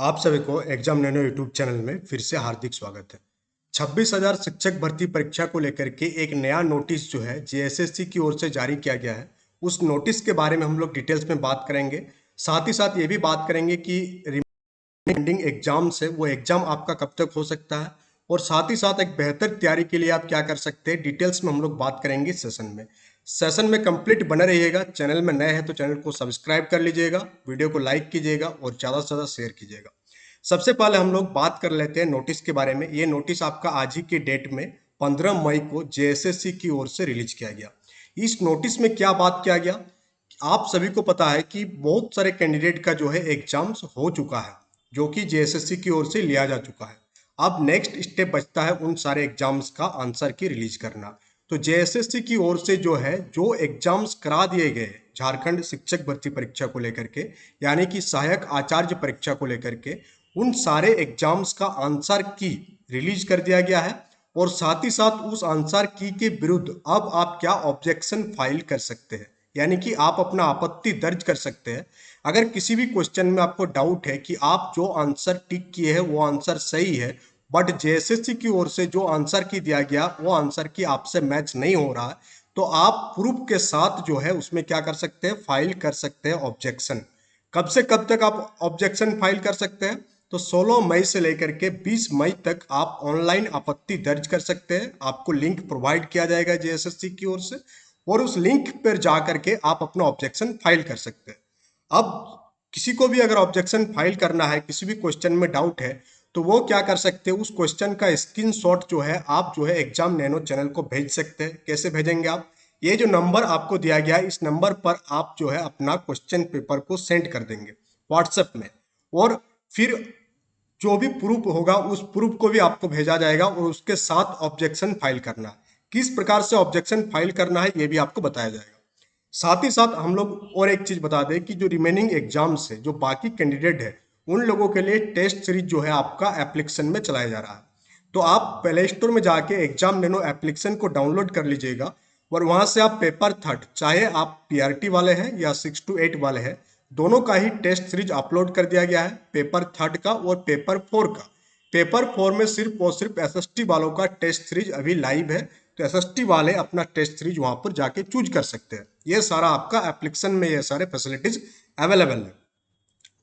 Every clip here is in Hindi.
आप सभी को एग्जाम नैनो यूट्यूब चैनल में फिर से हार्दिक स्वागत है। 26,000 शिक्षक भर्ती परीक्षा को लेकर के एक नया नोटिस जो है जेएसएससी की ओर से जारी किया गया है। उस नोटिस के बारे में हम लोग डिटेल्स में बात करेंगे। साथ ही साथ ये भी बात करेंगे कि रिमाइंडिंग एग्जाम्स है वो एग्जाम आपका कब तक हो सकता है, और साथ ही साथ एक बेहतर तैयारी के लिए आप क्या कर सकते हैं डिटेल्स में हम लोग बात करेंगे सेशन में कंप्लीट बने रहिएगा। चैनल में नए हैं तो चैनल को सब्सक्राइब कर लीजिएगा, वीडियो को लाइक कीजिएगा और ज़्यादा से ज़्यादा शेयर कीजिएगा। सबसे पहले हम लोग बात कर लेते हैं नोटिस के बारे में। ये नोटिस आपका आज ही के डेट में 15 मई को जेएसएससी की ओर से रिलीज किया गया। इस नोटिस में क्या बात किया गया, आप सभी को पता है कि बहुत सारे कैंडिडेट का जो है एग्जाम्स हो चुका है, जो कि जेएसएससी की ओर से लिया जा चुका है। अब नेक्स्ट स्टेप बचता है उन सारे एग्जाम्स का आंसर की रिलीज करना। तो जेएसएससी की ओर से जो है जो एग्जाम्स करा दिए गए झारखंड शिक्षक भर्ती परीक्षा को लेकर के, यानी कि सहायक आचार्य परीक्षा को लेकर के, उन सारे एग्जाम्स का आंसर की रिलीज कर दिया गया है। और साथ ही साथ उस आंसर की के विरुद्ध अब आप क्या ऑब्जेक्शन फाइल कर सकते हैं, यानी कि आप अपना आपत्ति दर्ज कर सकते हैं। अगर किसी भी क्वेश्चन में आपको डाउट है कि आप जो आंसर टिक किए हैं वो आंसर सही है, बट जेएसएससी की ओर से जो आंसर की दिया गया वो आंसर की आपसे मैच नहीं हो रहा है, तो आप प्रूफ के साथ जो है उसमें क्या कर सकते हैं, फाइल कर सकते हैं ऑब्जेक्शन। कब से कब तक आप ऑब्जेक्शन फाइल कर सकते हैं, तो 16 मई से लेकर के 20 मई तक आप ऑनलाइन आपत्ति दर्ज कर सकते हैं। आपको लिंक प्रोवाइड किया जाएगा जेएसएससी की ओर से, और उस लिंक पर जा करके आप अपना ऑब्जेक्शन फाइल कर सकते हैं। अब किसी को भी अगर ऑब्जेक्शन फाइल करना है, किसी भी क्वेश्चन में डाउट है, तो वो क्या कर सकते हैं, उस क्वेश्चन का स्क्रीनशॉट जो है आप जो है एग्जाम नैनो चैनल को भेज सकते हैं। कैसे भेजेंगे आप, ये जो नंबर आपको दिया गया है इस नंबर पर आप जो है अपना क्वेश्चन पेपर को सेंड कर देंगे व्हाट्सएप में, और फिर जो भी प्रूफ होगा उस प्रूफ को भी आपको भेजा जाएगा, और उसके साथ ऑब्जेक्शन फाइल करना है। किस प्रकार से ऑब्जेक्शन फाइल करना है ये भी आपको बताया जाएगा। साथ ही साथ हम लोग और एक चीज बता दें कि जो रिमेनिंग एग्जाम्स है, जो बाकी कैंडिडेट है, उन लोगों के लिए टेस्ट सीरीज जो है आपका एप्लीकेशन में चलाया जा रहा है। तो आप प्ले स्टोर में जाके एग्जाम नैनो एप्लीकेशन को डाउनलोड कर लीजिएगा, और वहां से आप पेपर थर्ड, चाहे आप पीआरटी वाले हैं या 6 to 8 वाले हैं, दोनों का ही टेस्ट सीरीज अपलोड कर दिया गया है, पेपर थर्ड का और पेपर फोर का। पेपर फोर में सिर्फ और सिर्फ एसएसटी वालों का टेस्ट सीरीज अभी लाइव है, तो एसएसटी वाले अपना टेस्ट सीरीज वहां पर जाके चूज कर सकते हैं। ये सारा आपका एप्लीकेशन में ये सारे फैसिलिटीज अवेलेबल है।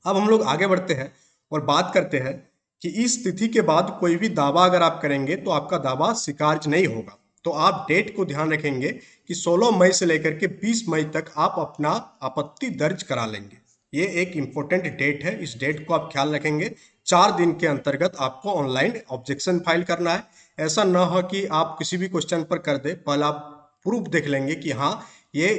अब हम लोग आगे बढ़ते हैं और बात करते हैं कि इस तिथि के बाद कोई भी दावा अगर आप करेंगे तो आपका दावा स्वीकार्य नहीं होगा। तो आप डेट को ध्यान रखेंगे कि 16 मई से लेकर के 20 मई तक आप अपना आपत्ति दर्ज करा लेंगे। ये एक इंपॉर्टेंट डेट है, इस डेट को आप ख्याल रखेंगे। 4 दिन के अंतर्गत आपको ऑनलाइन ऑब्जेक्शन फाइल करना है। ऐसा ना हो कि आप किसी भी क्वेश्चन पर कर दे, पहले आप प्रूफ देख लेंगे कि हाँ ये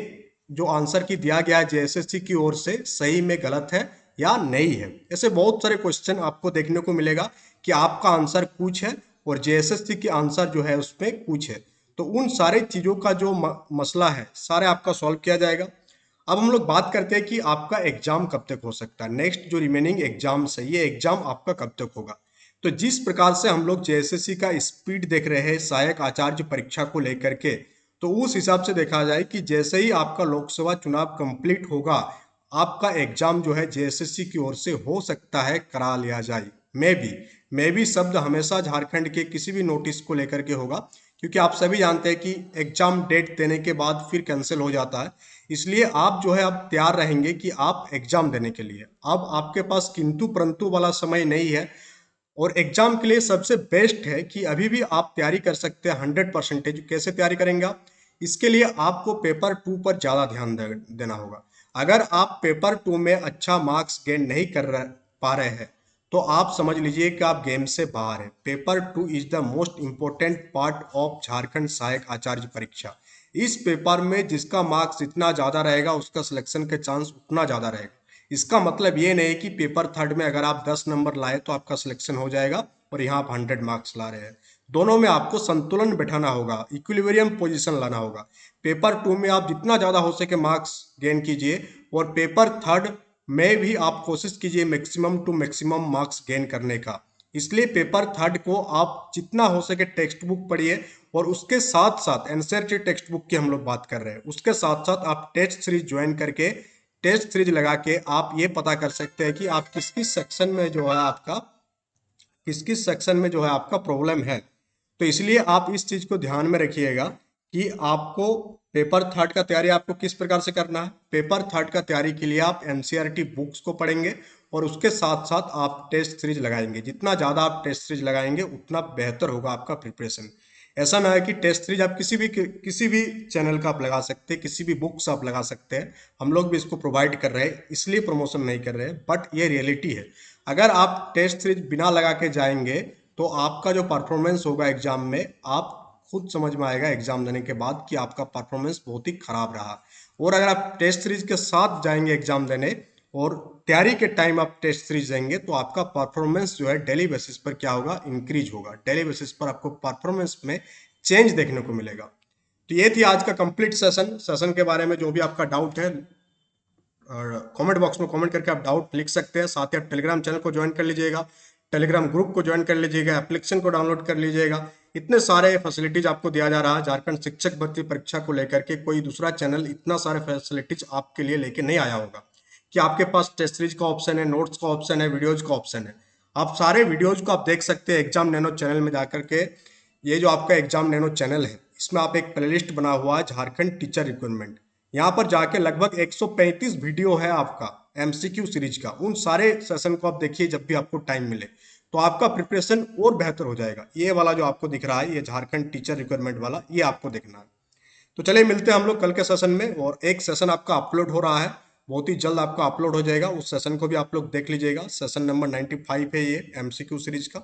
जो आंसर की दिया गया है जेएसएससी की ओर से सही में गलत है या नहीं है। ऐसे बहुत सारे क्वेश्चन आपको देखने को मिलेगा कि आपका आंसर कुछ है और जेएसएससी की आंसर जो है उसमें कुछ है। तो उन सारे चीजों का जो मसला है सारे आपका सॉल्व किया जाएगा। अब हम लोग बात करते हैं कि आपका एग्जाम कब तक हो सकता है। नेक्स्ट जो रिमेनिंग एग्जाम्स है ये एग्जाम आपका कब तक होगा। तो जिस प्रकार से हम लोग जेएसएससी का स्पीड देख रहे हैं सहायक आचार्य परीक्षा को लेकर के, तो उस हिसाब से देखा जाए कि जैसे ही आपका लोकसभा चुनाव कंप्लीट होगा, आपका एग्जाम जो है जेएसएससी की ओर से हो सकता है करा लिया जाए। मे भी शब्द हमेशा झारखंड के किसी भी नोटिस को लेकर के होगा, क्योंकि आप सभी जानते हैं कि एग्जाम डेट देने के बाद फिर कैंसिल हो जाता है। इसलिए आप जो है अब तैयार रहेंगे कि आप एग्जाम देने के लिए। अब आपके पास किंतु परंतु वाला समय नहीं है, और एग्जाम के लिए सबसे बेस्ट है कि अभी भी आप तैयारी कर सकते हैं 100%। कैसे तैयारी करेंगे आप, इसके लिए आपको पेपर 2 पर ज़्यादा ध्यान देना होगा। अगर आप पेपर 2 में अच्छा मार्क्स गेन नहीं पा रहे हैं, तो आप समझ लीजिए कि आप गेम से बाहर है। Paper 2 is the most important part of Jharkhand सहायक आचार्य परीक्षा। इस पेपर में जिसका मार्क्स जितना ज़्यादा रहेगा उसका सिलेक्शन के चांस उतना ज़्यादा रहेगा। इसका मतलब ये नहीं कि पेपर थर्ड में अगर आप 10 नंबर लाए तो आपका सिलेक्शन हो जाएगा और यहाँ आप 100 मार्क्स ला रहे हैं। दोनों में आपको संतुलन बैठाना होगा, इक्विलिब्रियम पोजीशन लाना होगा। पेपर 2 में आप जितना ज़्यादा हो सके मार्क्स गेन कीजिए, और पेपर थर्ड में भी आप कोशिश कीजिए maximum to maximum marks gain करने का। इसलिए पेपर थर्ड को आप जितना हो सके टेक्स्ट बुक पढ़िए, और उसके साथ साथ एनसीईआरटी टेक्स्ट बुक की हम लोग बात कर रहे हैं, उसके साथ साथ आप टेस्ट सीरीज ज्वाइन करके टेस्ट सीरीज लगा के आप ये पता कर सकते हैं कि आप किस किस सेक्शन में जो है आपका किस किस सेक्शन में जो है आपका प्रॉब्लम है। तो इसलिए आप इस चीज को ध्यान में रखिएगा कि आपको पेपर थर्ड का तैयारी आपको किस प्रकार से करना है। पेपर थर्ड का तैयारी के लिए आप एनसीईआरटी बुक्स को पढ़ेंगे और उसके साथ साथ आप टेस्ट सीरीज लगाएंगे। जितना ज़्यादा आप टेस्ट सीरीज लगाएंगे उतना बेहतर होगा आपका प्रिपरेशन। ऐसा ना है कि टेस्ट सीरीज आप किसी भी चैनल का आप लगा सकते हैं, किसी भी बुक्स आप लगा सकते हैं। हम लोग भी इसको प्रोवाइड कर रहे हैं, इसलिए प्रमोशन नहीं कर रहे हैं, बट ये रियलिटी है। अगर आप टेस्ट सीरीज बिना लगा के जाएंगे तो आपका जो परफॉर्मेंस होगा एग्जाम में, आप खुद समझ में आएगा एग्जाम देने के बाद कि आपका परफॉर्मेंस बहुत ही खराब रहा। और अगर आप टेस्ट सीरीज के साथ जाएंगे एग्जाम देने और तैयारी के टाइम आप टेस्ट सीरीज देंगे तो आपका परफॉर्मेंस जो है डेली बेसिस पर क्या होगा, इंक्रीज होगा। डेली बेसिस पर आपको परफॉर्मेंस में चेंज देखने को मिलेगा। तो ये थी आज का कंप्लीट सेशन के बारे में। जो भी आपका डाउट है और कमेंट बॉक्स में कमेंट करके आप डाउट लिख सकते हैं। साथ ही आप टेलीग्राम चैनल को ज्वाइन कर लीजिएगा, टेलीग्राम ग्रुप को ज्वाइन कर लीजिएगा, एप्लीकेशन को डाउनलोड कर लीजिएगा। इतने सारे फैसिलिटीज आपको दिया जा रहा है झारखंड शिक्षक भर्ती परीक्षा को लेकर के। कोई दूसरा चैनल इतना सारे फैसिलिटीज आपके लिए लेके नहीं आया होगा कि आपके पास टेस्ट सीरीज का ऑप्शन है, नोट्स का ऑप्शन है, वीडियोज का ऑप्शन है। आप सारे वीडियोज को आप देख सकते हैं एग्जाम नैनो चैनल में जाकर के। ये जो आपका एग्जाम नैनो चैनल है, इसमें आप एक प्लेलिस्ट बना हुआ है झारखंड टीचर रिक्वायरमेंट। यहाँ पर जाके लगभग 135 वीडियो है आपका एमसीक्यू सीरीज का। उन सारे सेशन को आप देखिए जब भी आपको टाइम मिले, तो आपका प्रिपरेशन और बेहतर हो जाएगा। ये वाला जो आपको दिख रहा है, ये झारखंड टीचर रिक्वायरमेंट वाला, ये आपको देखना है। तो चलिए मिलते हैं हम लोग कल के सेशन में। और एक सेशन आपका अपलोड हो रहा है, बहुत ही जल्द आपका अपलोड हो जाएगा। उस सेशन को भी आप लोग देख लीजिएगा। सेशन नंबर 95 है ये एमसीक्यू सीरीज का।